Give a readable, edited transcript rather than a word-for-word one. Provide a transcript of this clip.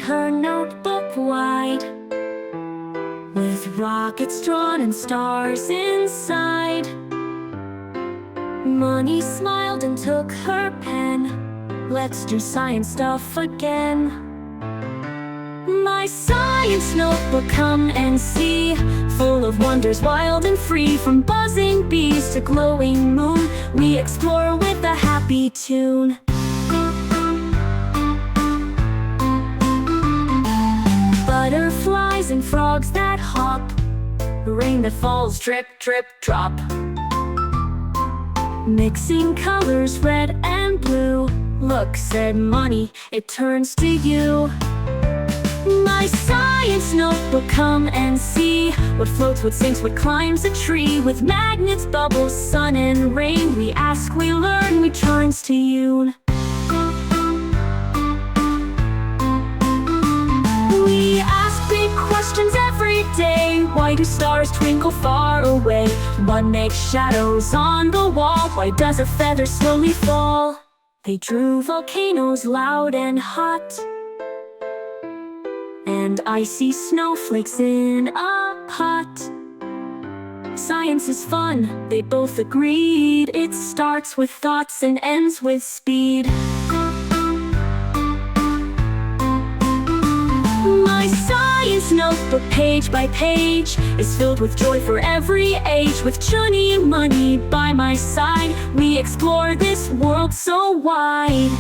her notebook wide, with rockets drawn and stars inside. Munni smiled and took her pen. Let's do science stuff again. My science notebook, come and see, full of wonders wild and free. From buzzing bees to glowing moon, we explore with a happy tune. Butterflies and frogs that hop, rain that falls drip, drip, drop. Mixing colors red and blue, look, said Munni, it turns to you. My science notebook, come and see, what floats, what sinks, what climbs a tree. With magnets, bubbles, sun and rain, we ask, we learn, we turns to you. We ask big questions every day. Why do stars twinkle far away? What makes shadows on the wall? Why does a feather slowly fall? They drew volcanoes loud and hot, and icy snowflakes in a pot. Science is fun, they both agreed. It starts with thoughts and ends with speed. My science notebook, page by page, is filled with joy for every age. With Chunni Munni by my side, we explore this world so wide.